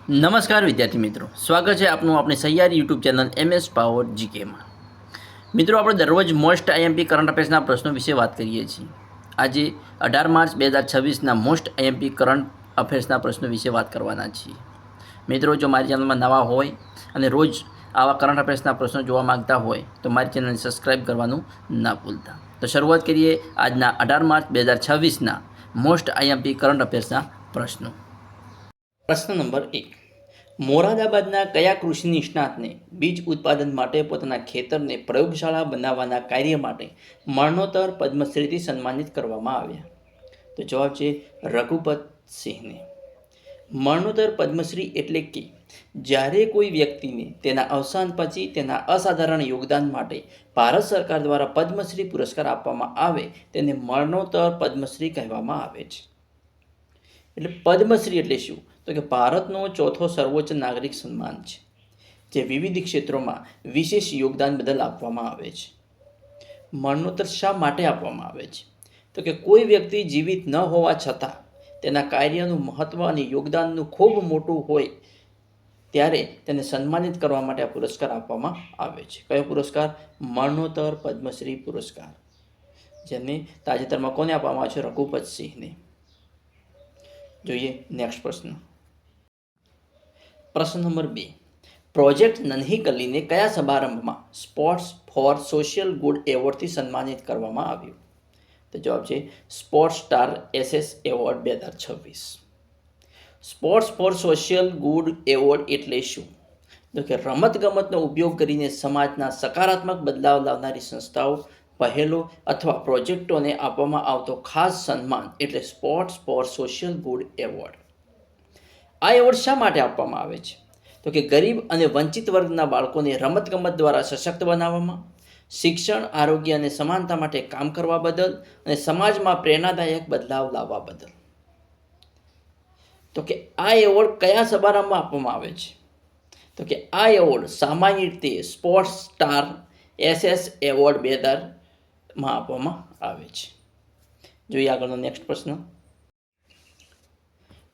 નમસ્કાર વિદ્યાર્થી મિત્રો, સ્વાગત છે આપનું આપણી સહિયારી યુટ્યુબ ચેનલ MS પાવર જીકેમાં. મિત્રો, આપણે દરરોજ મોસ્ટ આઈએમપી કરંટ અફેર્સના પ્રશ્નો વિશે વાત કરીએ છીએ. આજે 18 માર્ચ 2026ના મોસ્ટ આઈએમપી કરંટ અફેર્સના પ્રશ્નો વિશે વાત કરવાના છીએ. મિત્રો, જો મારી ચેનલમાં નવા હોય અને રોજ આવા કરંટ અફેર્સના પ્રશ્નો જોવા માંગતા હોય તો મારી ચેનલને સબસ્ક્રાઈબ કરવાનું ના ભૂલતા. તો શરૂઆત કરીએ આજના 18 માર્ચ 2026ના મોસ્ટ આઈએમપી કરંટ અફેર્સના પ્રશ્નો. પ્રશ્ન નંબર 1. મોરાદાબાદના કયા કૃષિ નિષ્ણાતને બીજ ઉત્પાદન માટે પોતાના ખેતરને પ્રયોગશાળા બનાવવાના કાર્ય માટે મરણોત્તર પદ્મશ્રીથી સન્માનિત કરવામાં આવ્યા? તો જવાબ છે રઘુપત સિંહને. મરણોત્તર પદ્મશ્રી એટલે કે જ્યારે કોઈ વ્યક્તિને તેના અવસાન પછી તેના અસાધારણ યોગદાન માટે ભારત સરકાર દ્વારા પદ્મશ્રી પુરસ્કાર આપવામાં આવે તેને મરણોત્તર પદ્મશ્રી કહેવામાં આવે છે. એટલે પદ્મશ્રી એટલે શું? તો કે ભારતનો ચોથો સર્વોચ્ચ નાગરિક સન્માન છે, જે વિવિધ ક્ષેત્રોમાં વિશેષ યોગદાન બદલ આપવામાં આવે છે. મરણોત્તર શા માટે આપવામાં આવે છે? તો કે કોઈ વ્યક્તિ જીવિત ન હોવા છતાં તેના કાર્યનું મહત્ત્વ અને યોગદાનનું ખૂબ મોટું હોય ત્યારે તેને સન્માનિત કરવા માટે આ પુરસ્કાર આપવામાં આવે છે. કયો પુરસ્કાર? મરણોત્તર પદ્મશ્રી પુરસ્કાર, જેને તાજેતરમાં કોને આપવામાં આવ્યો છે? રઘુપત સિંહને. જોઈએ નેક્સ્ટ પ્રશ્ન. પ્રશ્ન નંબર 2. પ્રોજેક્ટ નન્હી કલીને કયા સમારંભમાં સ્પોર્ટ્સ ફોર સોશિયલ ગુડ એવોર્ડથી સન્માનિત કરવામાં આવ્યું? તો જવાબ છે sports star SS award 2026. Sports four social good award એટલે શું? તો કે રમતગમતનો ઉપયોગ કરીને સમાજના સકારાત્મક બદલાવ લાવનારી સંસ્થાઓ, પહેલો અથવા પ્રોજેક્ટોને આપવામાં આવતો ખાસ સન્માન એટલે sports four social good award. આ એવોર્ડ શા માટે આપવામાં આવે છે? તો કે ગરીબ અને વંચિત વર્ગના બાળકોને રમતગમત દ્વારા સશક્ત બનાવવામાં, શિક્ષણ, આરોગ્ય અને સમાનતા માટે કામ કરવા બદલ અને સમાજમાં પ્રેરણાદાયક બદલાવ લાવવા બદલ. તો કે આ એવોર્ડ કયા સમારંભમાં આપવામાં આવે છે? તો કે આ એવોર્ડ સામાન્ય રીતે સ્પોર્ટ્સ સ્ટાર SS એવોર્ડ 2000માં આપવામાં આવે છે. જોઈએ આગળનો નેક્સ્ટ પ્રશ્ન.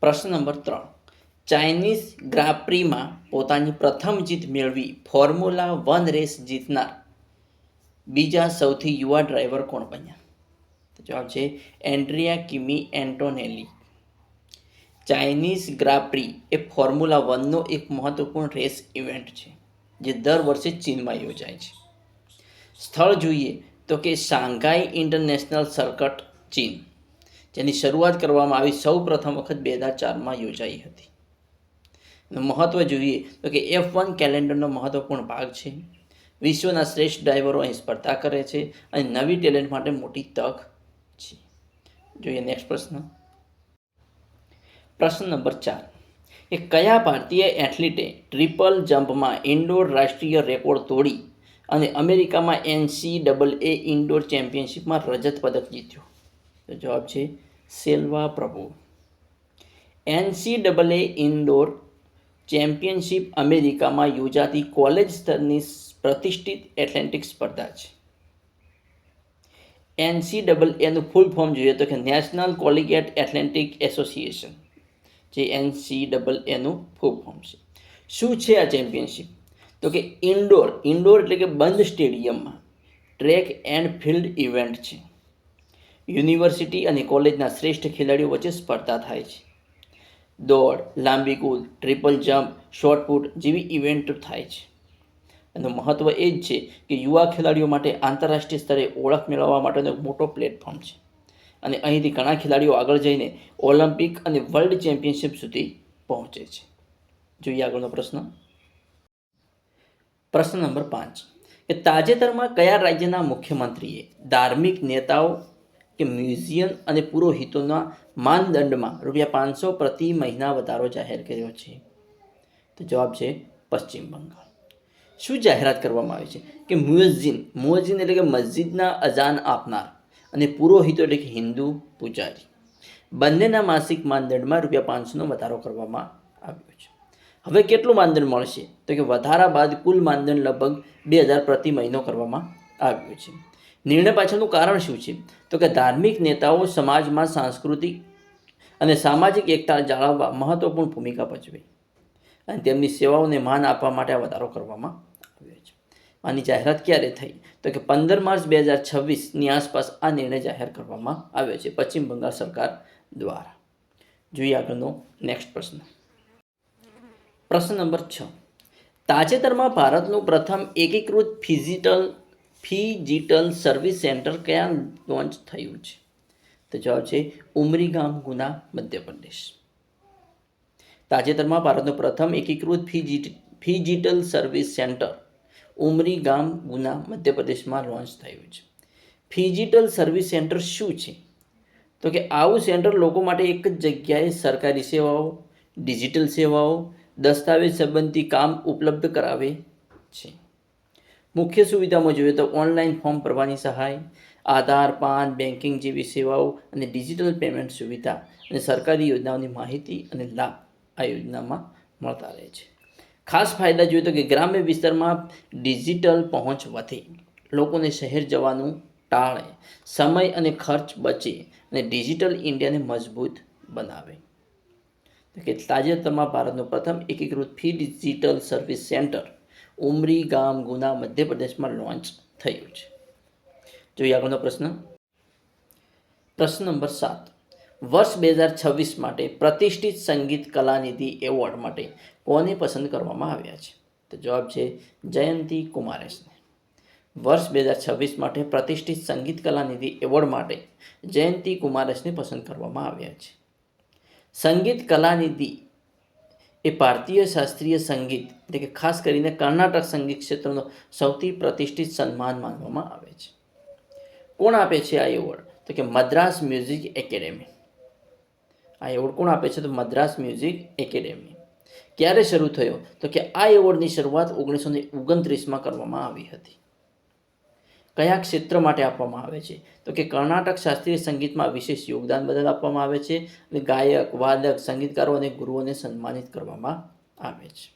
પ્રશ્ન નંબર 3. ચાઇનીઝ ગ્રાપ્રીમાં પોતાની પ્રથમ જીત મેળવી ફોર્મ્યુલા 1 રેસ જીતનાર બીજા સૌથી યુવા ડ્રાઈવર કોણ બન્યા? તો જવાબ છે એન્ડ્રિયા કિમી એન્ટોનેલી. ચાઇનીઝ ગ્રાપ્રી એ ફોર્મ્યુલા 1નો એક મહત્વપૂર્ણ રેસ ઇવેન્ટ છે, જે દર વર્ષે ચીનમાં યોજાય છે. સ્થળ જોઈએ તો કે શાંઘાઈ ઇન્ટરનેશનલ સર્કટ, ચીન, જેની શરૂઆત કરવામાં આવી સૌ પ્રથમ વખત 2004માં યોજાઈ હતી. મહત્વ જોઈએ તો કે F1 કેલેન્ડરનો મહત્વપૂર્ણ ભાગ છે. વિશ્વના શ્રેષ્ઠ ડ્રાઈવરો અહીં સ્પર્ધા કરે છે અને નવી ટેલેન્ટ માટે મોટી તક છે. જોઈએ નેક્સ્ટ પ્રશ્ન. પ્રશ્ન નંબર 4. એ કયા ભારતીય એથ્લીટે ટ્રિપલ જમ્પમાં ઇન્ડોર રાષ્ટ્રીય રેકોર્ડ તોડી અને અમેરિકામાં NCAA ઇન્ડોર ચેમ્પિયનશિપમાં રજત પદક જીત્યો? તો જવાબ છે સેલ્વા પ્રભુ. NCAA ઇન્ડોર ચેમ્પિયનશિપ અમેરિકામાં યોજાતી કોલેજ સ્તરની પ્રતિષ્ઠિત એથ્લેટિક્સ સ્પર્ધા છે. NCAAનું ફૂલ ફોર્મ જોઈએ તો કે નેશનલ કોલિગેટ એથ્લેટિક એસોસિએશન, જે NCAAનું ફૂલ ફોર્મ છે. શું છે આ ચેમ્પિયનશિપ? તો કે ઇન્ડોર એટલે કે બંધ સ્ટેડિયમમાં ટ્રેક એન્ડ ફિલ્ડ ઇવેન્ટ છે. યુનિવર્સિટી અને કોલેજના શ્રેષ્ઠ ખેલાડીઓ વચ્ચે સ્પર્ધા થાય છે. દોડ, લાંબી કૂદ, ટ્રિપલ જમ્પ, શોર્ટપુટ જેવી ઇવેન્ટ થાય છે. એનું મહત્ત્વ એ જ છે કે યુવા ખેલાડીઓ માટે આંતરરાષ્ટ્રીય સ્તરે ઓળખ મેળવવા માટેનો એક મોટો પ્લેટફોર્મ છે અને અહીંથી ઘણા ખેલાડીઓ આગળ જઈને ઓલિમ્પિક અને વર્લ્ડ ચેમ્પિયનશિપ સુધી પહોંચે છે. જોઈએ આગળનો પ્રશ્ન. પ્રશ્ન નંબર 5. કે તાજેતરમાં કયા રાજ્યના મુખ્યમંત્રીએ ધાર્મિક નેતાઓ કે મ્યુઝિયમ અને પુરોહિતોના માનદંડમાં ₹500 પ્રતિ મહિના વધારો જાહેર કર્યો છે? તો જવાબ છે પશ્ચિમ બંગાળ. શું જાહેરાત કરવામાં આવી છે? કે મ્યુઝિન એટલે કે મસ્જિદના અજાન આપનાર અને પુરોહિતો એટલે કે હિન્દુ પૂજારી, બંનેના માસિક માનદંડમાં ₹500નો વધારો કરવામાં આવ્યો છે. હવે કેટલું માનદંડ મળશે? તો કે વધારા બાદ કુલ માનદંડ લગભગ 2000 પ્રતિ મહિનો કરવામાં આવ્યો છે. નિર્ણય પાછળનું કારણ શું છે? તો કે ધાર્મિક નેતાઓ સમાજમાં સાંસ્કૃતિક અને સામાજિક એકતા જાળવવા મહત્વપૂર્ણ ભૂમિકા ભજવે. અને તેમની સેવાઓને માન આપવા માટે આ વધારો કરવામાં આવ્યો છે. આની જાહેરાત ક્યારે થઈ? તો કે 15 માર્ચ 2026ની આસપાસ આ નિર્ણય જાહેર કરવામાં આવ્યો છે પશ્ચિમ બંગાળ સરકાર દ્વારા. જોઈએ આગળનો નેક્સ્ટ પ્રશ્ન. પ્રશ્ન નંબર 6. તાજેતરમાં ભારતનું પ્રથમ એકીકૃત ફિજિટલ સર્વિસ સેન્ટર ક્યાં લોન્ચ થયું છે? તો જવાબ છે ઉમરીગામ, ગુના, મધ્યપ્રદેશ. તાજેતરમાં ભારતનું પ્રથમ એકીકૃત ફિજિટલ સર્વિસ સેન્ટર ઉમરીગામ, ગુના, મધ્યપ્રદેશમાં લોન્ચ થયું છે. ફિજિટલ સર્વિસ સેન્ટર શું છે? તો કે આવું સેન્ટર લોકો માટે એક જ જગ્યાએ સરકારી સેવાઓ, ડિજિટલ સેવાઓ, દસ્તાવેજ સંબંધી કામ ઉપલબ્ધ કરાવે છે. મુખ્ય સુવિધામાં જોઈએ તો ઓનલાઈન ફોર્મ ભરવાની સહાય, આધાર, પાન, બેન્કિંગ જેવી સેવાઓ અને ડિજિટલ પેમેન્ટ સુવિધા અને સરકારી યોજનાઓની માહિતી અને લાભ આ યોજનામાં મળતા રહે છે. ખાસ ફાયદા જોઈએ તો કે ગ્રામ્ય વિસ્તારમાં ડિજિટલ પહોંચ વધે, લોકોને શહેર જવાનું ટાળે, સમય અને ખર્ચ બચે અને ડિજિટલ ઇન્ડિયાને મજબૂત બનાવે. તો કે તાજેતરમાં ભારતનું પ્રથમ એકીકૃત ફિજિટલ સર્વિસ સેન્ટર ઉમરી ગામ, ગુના, મધ્યપ્રદેશમાં લોન્ચ થયું છે. જોઈએ આગળનો પ્રશ્ન. પ્રશ્ન નંબર 7. વર્ષ 2026 માટે પ્રતિષ્ઠિત સંગીત કલાનિધિ એવોર્ડ માટે કોને પસંદ કરવામાં આવ્યા છે? તો જવાબ છે જયંતી કુમારેશને. વર્ષ 2026 માટે પ્રતિષ્ઠિત સંગીત કલાનિધિ એવોર્ડ માટે જયંતી કુમારેશને પસંદ કરવામાં આવ્યા છે. સંગીત કલાનિધિ એ ભારતીય શાસ્ત્રીય સંગીત એટલે કે ખાસ કરીને કર્ણાટક સંગીત ક્ષેત્રનો સૌથી પ્રતિષ્ઠિત સન્માન માનવામાં આવે છે. કોણ આપે છે આ એવોર્ડ? તો કે મદ્રાસ મ્યુઝિક એકેડેમી. આ એવોર્ડ કોણ આપે છે? તો મદ્રાસ મ્યુઝિક એકેડેમી. ક્યારે શરૂ થયો? તો કે આ એવોર્ડની શરૂઆત 1929માં કરવામાં આવી હતી. કયા ક્ષેત્ર માટે આપવામાં આવે છે? તો કે કર્ણાટક શાસ્ત્રીય સંગીતમાં વિશેષ યોગદાન બદલ આપવામાં આવે છે અને ગાયક, વાદક, સંગીતકારો અને ગુરુઓને સન્માનિત કરવામાં આવે છે.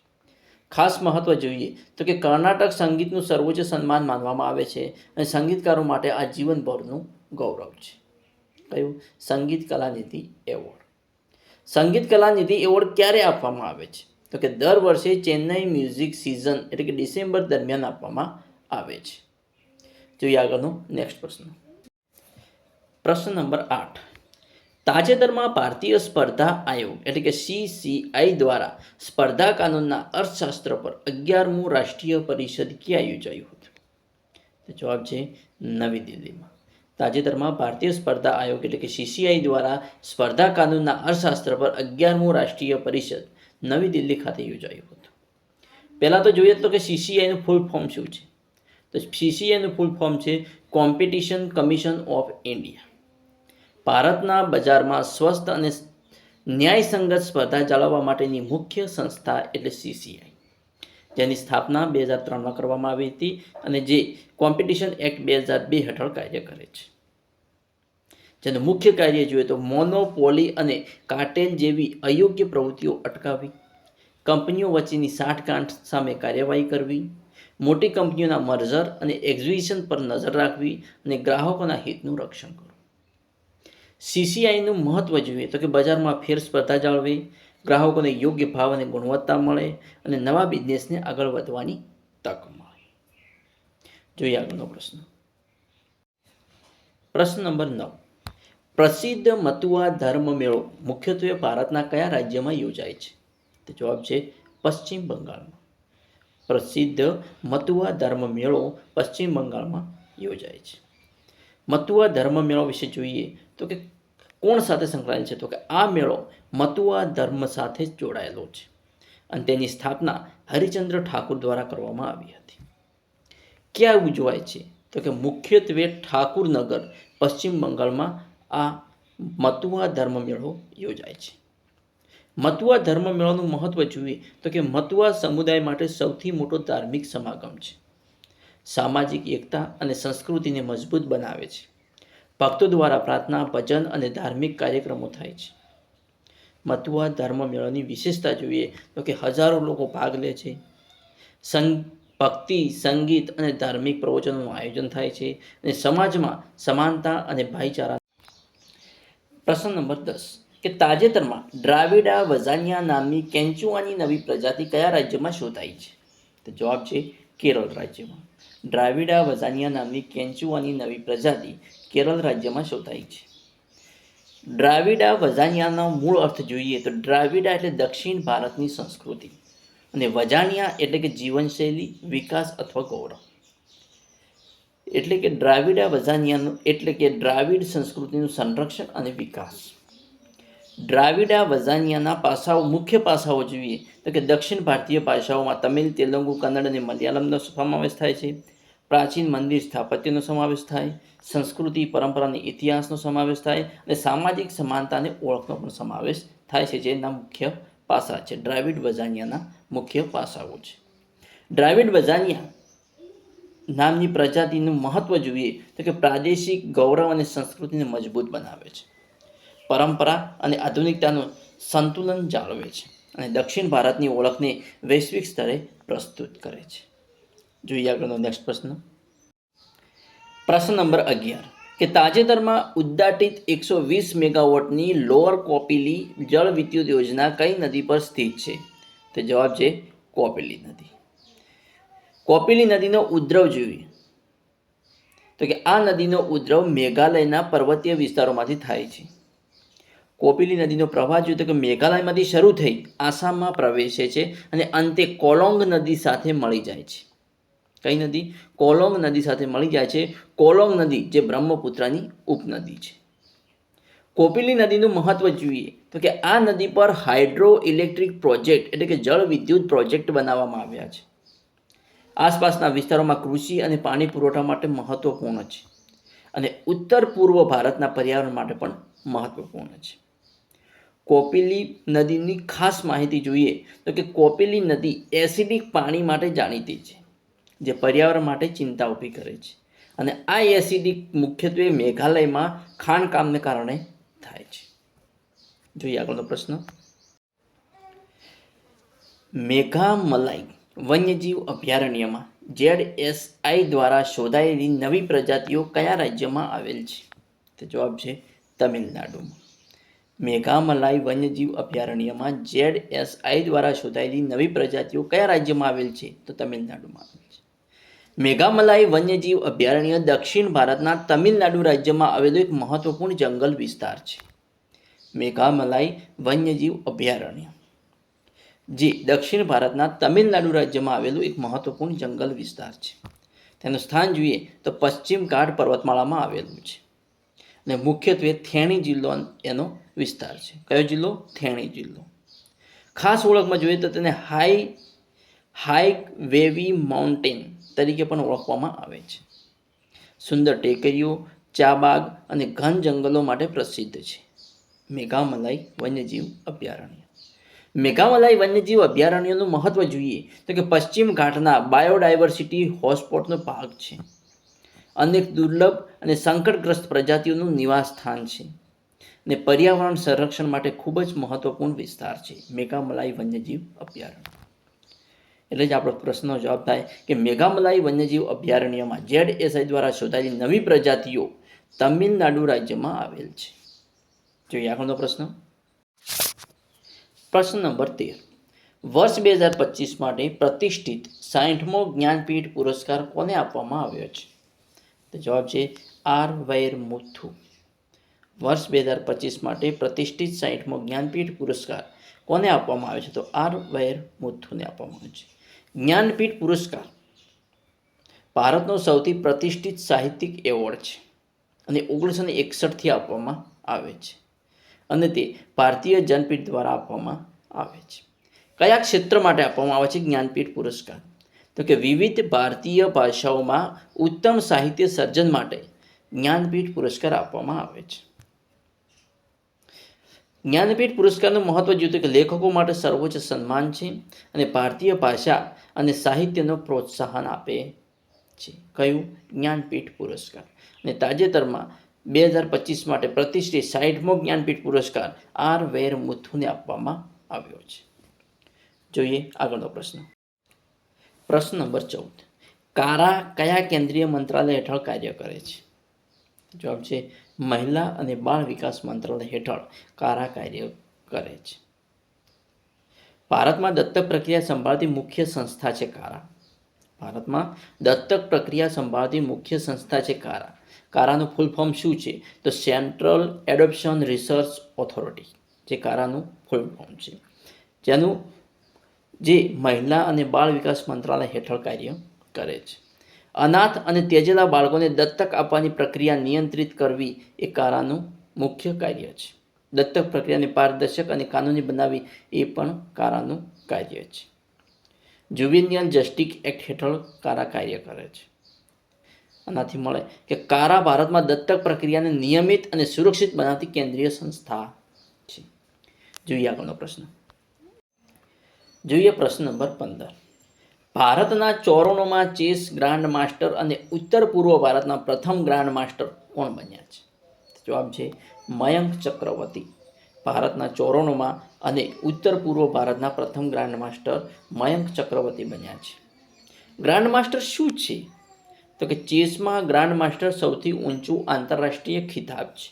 ખાસ મહત્વ જોઈએ તો કે કર્ણાટક સંગીતનું સર્વોચ્ચ સન્માન માનવામાં આવે છે અને સંગીતકારો માટે આ જીવનભરનું ગૌરવ છે. કયું? સંગીત કલાનિધિ એવોર્ડ. સંગીત કલાનિધિ એવોર્ડ ક્યારે આપવામાં આવે છે? તો કે દર વર્ષે ચેન્નઈ મ્યુઝિક સિઝન એટલે કે ડિસેમ્બર દરમિયાન આપવામાં આવે છે. જોઈએ આગળનો નેક્સ્ટ પ્રશ્ન. પ્રશ્ન નંબર 8. તાજેતરમાં ભારતીય સ્પર્ધા આયોગ એટલે કે CCI દ્વારા સ્પર્ધા કાનૂનના અર્થશાસ્ત્ર પર 11મું રાષ્ટ્રીય પરિષદ ક્યાં યોજાયું હતું? તો જવાબ છે નવી દિલ્હીમાં. તાજેતરમાં ભારતીય સ્પર્ધા આયોગ એટલે કે CCI દ્વારા સ્પર્ધા કાનૂનના અર્થશાસ્ત્ર પર 11મું રાષ્ટ્રીય પરિષદ નવી દિલ્હી ખાતે યોજાયું હતું. પહેલાં તો જોઈએ તો કે CCIનું ફૂલ ફોર્મ શું છે? તો CCIનું ફૂલ ફોર્મ છે કોમ્પિટિશન કમિશન ઓફ ઇન્ડિયા. ભારતના બજારમાં સ્વસ્થ અને ન્યાયસંગત સ્પર્ધા જાળવવા માટેની મુખ્ય સંસ્થા એટલે CCI, જેની સ્થાપના 2003માં કરવામાં આવી હતી અને જે કોમ્પિટિશન એક્ટ 2002 હેઠળ કાર્ય કરે છે. જેનું મુખ્ય કાર્ય જોઈએ તો મોનોપોલી અને કાર્ટેલ જેવી અયોગ્ય પ્રવૃત્તિઓ અટકાવવી, કંપનીઓ વચ્ચેની સાઠગાંઠ સામે કાર્યવાહી કરવી, મોટી કંપનીઓના મર્જર અને એક્વિઝિશન પર નજર રાખવી અને ગ્રાહકોના હિતનું રક્ષણ કરવું. CCIનું મહત્વ જોઈએ તો કે બજારમાં ફેર સ્પર્ધા જાળવે, ગ્રાહકોને યોગ્ય ભાવ અને ગુણવત્તા મળે અને નવા બિઝનેસને આગળ વધવાની તક મળે. જોઈએ આગળનો પ્રશ્ન. પ્રશ્ન નંબર 9. પ્રસિદ્ધ મતુઆ ધર્મ મેળો મુખ્યત્વે ભારતના કયા રાજ્યમાં યોજાય છે? તો જવાબ છે પશ્ચિમ બંગાળમાં. પ્રસિદ્ધ મતુઆ ધર્મ મેળો પશ્ચિમ બંગાળમાં યોજાય છે. મતુઆ ધર્મ મેળો વિશે જોઈએ તો કે કોણ સાથે સંકળાયેલ છે? તો કે આ મેળો મતુઆ ધર્મ સાથે જોડાયેલો છે અને તેની સ્થાપના હરિચંદ્ર ઠાકુર દ્વારા કરવામાં આવી હતી. ક્યાં ઉજવાય છે? તો કે મુખ્યત્વે ઠાકુરનગર પશ્ચિમ બંગાળમાં આ મતુઆ ધર્મ મેળો યોજાય છે. મતુઆ ધર્મ મેળાનું મહત્વ જોઈએ તો કે મતુઆ સમુદાય માટે સૌથી મોટો ધાર્મિક સમાગમ છે. સામાજિક એકતા અને સંસ્કૃતિને મજબૂત બનાવે છે. ભક્તો દ્વારા પ્રાર્થના, ભજન અને ધાર્મિક કાર્યક્રમો થાય છે. મતુઆ ધર્મ મેળાની વિશેષતા જોઈએ તો કે હજારો લોકો ભાગ લે છે. ભક્તિ, સંગીત અને ધાર્મિક પ્રવચનોનું આયોજન થાય છે અને સમાજમાં સમાનતા અને ભાઈચારા. પ્રશ્ન નંબર 10. કે તાજેતરમાં ડ્રાવિડા વઝાનિયા નામની કેન્ચુઆની નવી પ્રજાતિ કયા રાજ્યમાં શોધાઈ છે? તો જવાબ છે કેરળ રાજ્યમાં. ડ્રાવિડા વઝાનિયા નામની કેન્ચુઆની નવી પ્રજાતિ કેરળ રાજ્યમાં શોધાઈ છે. ડ્રાવિડા વઝાનિયાનો મૂળ અર્થ જોઈએ તો ડ્રાવિડા એટલે દક્ષિણ ભારતની સંસ્કૃતિ અને વજાનિયા એટલે કે જીવનશૈલી, વિકાસ અથવા ગૌરવ. એટલે કે ડ્રાવિડા વઝાનિયાનું એટલે કે દ્રાવિડ સંસ્કૃતિનું સંરક્ષણ અને વિકાસ. દ્રાવિડા વઝાનિયાના મુખ્ય પાસાઓ જોઈએ તો કે દક્ષિણ ભારતીય ભાષાઓમાં તમિલ, તેલુગુ, કન્નડ અને મલયાલમનો સમાવેશ થાય છે. પ્રાચીન મંદિર સ્થાપત્યનો સમાવેશ થાય, સંસ્કૃતિ, પરંપરા અને ઇતિહાસનો સમાવેશ થાય અને સામાજિક સમાનતા અને ઓળખનો પણ સમાવેશ થાય છે, જેના મુખ્ય પાસા છે. દ્રાવિડ વઝાનિયાના મુખ્ય પાસાઓ છે. દ્રાવિડ વઝાનિયા નામની પ્રજાતિનું મહત્વ જોઈએ તો કે પ્રાદેશિક ગૌરવ અને સંસ્કૃતિને મજબૂત બનાવે છે, પરંપરા અને આધુનિકતાનું સંતુલન જાળવે છે અને દક્ષિણ ભારતની ઓળખને વૈશ્વિક સ્તરે પ્રસ્તુત કરે છે. જોઈએ આગળનો નેક્સ્ટ પ્રશ્ન. પ્રશ્ન નંબર 11 કે તાજેતરમાં ઉદ્ઘાટિત 120 મેગાવોટની લોઅર કોપિલી જળ વિદ્યુત યોજના કઈ નદી પર સ્થિત છે? તો જવાબ છે કોપિલી નદી. કોપિલી નદીનો ઉદ્ભવ જોઈએ તો કે આ નદીનો ઉદ્ભવ મેઘાલયના પર્વતીય વિસ્તારોમાંથી થાય છે. કોપિલી નદીનો પ્રવાહ જોઈએ તો કે મેઘાલયમાંથી શરૂ થઈ આસામમાં પ્રવેશે છે અને અંતે કોલોંગ નદી સાથે મળી જાય છે. કઈ નદી? કોલોંગ નદી સાથે મળી જાય છે. કોલોંગ નદી જે બ્રહ્મપુત્રની ઉપનદી છે. કોપિલી નદીનું મહત્વ જોઈએ તો કે આ નદી પર હાઇડ્રો ઇલેક્ટ્રિક પ્રોજેક્ટ એટલે કે જળ વિદ્યુત પ્રોજેક્ટ બનાવવામાં આવ્યા છે. આસપાસના વિસ્તારોમાં કૃષિ અને પાણી પુરવઠા માટે મહત્વપૂર્ણ છે અને ઉત્તર પૂર્વ ભારતના પર્યાવરણ માટે પણ મહત્વપૂર્ણ છે. કોપિલી નદીની ખાસ માહિતી જોઈએ તો કે કોપિલી નદી એસિડિક પાણી માટે જાણીતી છે, જે પર્યાવરણ માટે ચિંતા ઊભી કરે છે અને આ એસિડિક મુખ્યત્વે મેઘાલયમાં ખાણકામને કારણે થાય છે. જોઈએ આગળનો પ્રશ્ન. મેઘામલાઈ વન્યજીવ અભયારણ્યમાં ZSI દ્વારા શોધાયેલી નવી પ્રજાતિઓ કયા રાજ્યમાં આવેલ છે? તો જવાબ છે તમિલનાડુમાં. મેઘામલાઈ વન્યજીવ અભયારણ્યમાં ZSI દ્વારા શોધાયેલી નવી પ્રજાતિઓ કયા રાજ્યમાં આવેલ છે? તો તમિલનાડુમાં આવેલ છે. મેઘામલાઈ વન્યજીવ અભયારણ્ય દક્ષિણ ભારતના તમિલનાડુ રાજ્યમાં આવેલું એક મહત્વપૂર્ણ જંગલ વિસ્તાર છે. મેઘામલાઈ વન્યજીવ અભયારણ્ય જે દક્ષિણ ભારતના તમિલનાડુ રાજ્યમાં આવેલું એક મહત્વપૂર્ણ જંગલ વિસ્તાર છે. તેનું સ્થાન જોઈએ તો પશ્ચિમ ઘાટ પર્વતમાળામાં આવેલું છે અને મુખ્યત્વે થેણી જિલ્લો એનો વિસ્તાર છે. કયો જિલ્લો? થેણી જિલ્લો. ખાસ ઓળખમાં જોઈએ તો તેને હાઈ વેવી માઉન્ટેન તરીકે પણ ઓળખવામાં આવે છે. સુંદર ટેકરીઓ, ચા બાગ અને ઘન જંગલો માટે પ્રસિદ્ધ છે. મેઘામલાઈ વન્યજીવ અભયારણ્ય. મેઘામલાઈ વન્યજીવ અભયારણ્યનું મહત્વ જોઈએ તો કે પશ્ચિમ ઘાટના બાયોડાયવર્સિટી હોટસ્પોટનો ભાગ છે. અનેક દુર્લભ અને સંકટગ્રસ્ત પ્રજાતિઓનું નિવાસ સ્થાન છે અને પર્યાવરણ સંરક્ષણ માટે ખૂબ જ મહત્વપૂર્ણ વિસ્તાર છે મેઘામલાઈ વન્યજીવ અભયારણ્ય. એટલે જ આપણો પ્રશ્નનો જવાબ થાય કે મેઘામલાઈ વન્યજીવ અભયારણ્યમાં ZSI દ્વારા શોધાયેલી નવી પ્રજાતિઓ તમિલનાડુ રાજ્યમાં આવેલ છે. જોઈએ આગળનો પ્રશ્ન. પ્રશ્ન નંબર 13 વર્ષ 2025 માટે પ્રતિષ્ઠિત 60મો જ્ઞાનપીઠ પુરસ્કાર કોને આપવામાં આવ્યો છે? તો જવાબ છે R. વૈરમુથુ. વર્ષ 2025 માટે પ્રતિષ્ઠિત 60મો જ્ઞાનપીઠ પુરસ્કાર કોને આપવામાં આવે છે? તો R. વૈરમુથુને આપવામાં આવે છે. જ્ઞાનપીઠ પુરસ્કાર ભારતનો સૌથી પ્રતિષ્ઠિત સાહિત્યિક એવોર્ડ છે અને 1961થી આપવામાં આવે છે અને તે ભારતીય જ્ઞાનપીઠ દ્વારા આપવામાં આવે છે. કયા ક્ષેત્ર માટે આપવામાં આવે છે જ્ઞાનપીઠ પુરસ્કાર? તો કે વિવિધ ભારતીય ભાષાઓમાં ઉત્તમ સાહિત્ય સર્જન માટે જ્ઞાનપીઠ પુરસ્કાર આપવામાં આવે છે. જ્ઞાનપીઠ પુરસ્કારનું મહત્વ જોઈએ તો કે લેખકો માટે સર્વોચ્ચ સન્માન છે અને ભારતીય ભાષા અને સાહિત્યનો પ્રોત્સાહન આપે છે. કયું? જ્ઞાનપીઠ પુરસ્કાર. અને તાજેતરમાં 2025 માટે પ્રતિષ્ઠિત 60મો જ્ઞાનપીઠ પુરસ્કાર R. વૈરમુથુને આપવામાં આવ્યો છે. જોઈએ આગળનો પ્રશ્ન. પ્રશ્ન નંબર 14 કારા કયા કેન્દ્રીય મંત્રાલય હેઠળ કાર્ય કરે છે? જવાબ છે મહિલા અને બાળ વિકાસ મંત્રાલય હેઠળ કારા કાર્ય કરે છે? ભારતમાં દત્તક પ્રક્રિયા સંભાળતી મુખ્ય સંસ્થા છે કારા. ભારતમાં દત્તક પ્રક્રિયા સંભાળતી મુખ્ય સંસ્થા છે કારા. કારાનું ફૂલ ફોર્મ શું છે? તો સેન્ટ્રલ એડોપ્શન રિસર્ચ ઓથોરિટી, જે કારાનું ફૂલ ફોર્મ છે, જેનું જે મહિલા અને બાળ વિકાસ મંત્રાલય હેઠળ કાર્ય કરે છે. અનાથ અને ત્યજેલા બાળકોને દત્તક આપવાની પ્રક્રિયા નિયંત્રિત કરવી એ કારાનું મુખ્ય કાર્ય છે. દત્તક પ્રક્રિયાને પારદર્શક અને કાનૂની બનાવવી એ પણ કારાનું કાર્ય છે. જુવેનિયલ જસ્ટિસ એક્ટ હેઠળ કારા કાર્ય કરે છે. આનાથી મળે કે કારા ભારતમાં દત્તક પ્રક્રિયાને નિયમિત અને સુરક્ષિત બનાવતી કેન્દ્રીય સંસ્થા છે. જોઈએ આગળનો પ્રશ્ન. જોઈએ પ્રશ્ન નંબર 15. ભારતના ચોરણોમાં ચેસ ગ્રાન્ડ માસ્ટર અને ઉત્તર પૂર્વ ભારતના પ્રથમ ગ્રાન્ડ માસ્ટર કોણ બન્યા છે? જવાબ છે મયંક ચક્રવર્તી. ભારતના ચોરણોમાં અને ઉત્તર પૂર્વ ભારતના પ્રથમ ગ્રાન્ડ માસ્ટર મયંક ચક્રવર્તી બન્યા છે. ગ્રાન્ડ માસ્ટર શું છે? તો કે ચેસમાં ગ્રાન્ડ માસ્ટર સૌથી ઊંચું આંતરરાષ્ટ્રીય ખિતાબ છે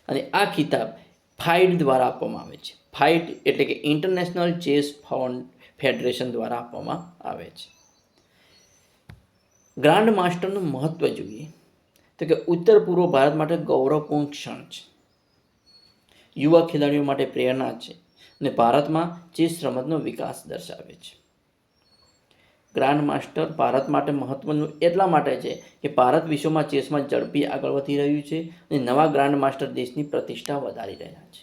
અને આ ખિતાબ ફાઇડ દ્વારા આપવામાં આવે છે. ફાઇડ એટલે કે ઇન્ટરનેશનલ ચેસ ફેડરેશન દ્વારા આપવામાં આવે છે. ગ્રાન્ડ માસ્ટરનું મહત્વ જોઈએ તો કે ઉત્તર પૂર્વ ભારત માટે ગૌરવપૂર્ણ ક્ષણ છે, યુવા ખેલાડીઓ માટે પ્રેરણા છે અને ભારતમાં ચેસ રમતનો વિકાસ દર્શાવે છે. ગ્રાન્ડ માસ્ટર ભારત માટે મહત્વનું એટલા માટે છે કે ભારત વિશ્વમાં ચેસમાં ઝડપી આગળ વધી રહ્યું છે અને નવા ગ્રાન્ડ માસ્ટર દેશની પ્રતિષ્ઠા વધારી રહ્યા છે.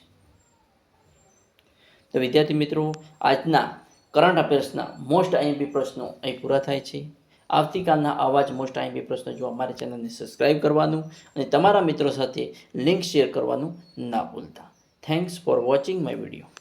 તો વિદ્યાર્થી મિત્રો, આજના કરંટ અફેર્સના મોસ્ટ આઈએમપી પ્રશ્નો અહીં પૂરા થાય છે. આવતીકાલના આવા જ મોસ્ટ આઈએમપી પ્રશ્નો જોવા અમારી ચેનલને સબસ્ક્રાઇબ કરવાનું અને તમારા મિત્રો સાથે લિંક શેર કરવાનું ના ભૂલતા. Thanks for watching my video.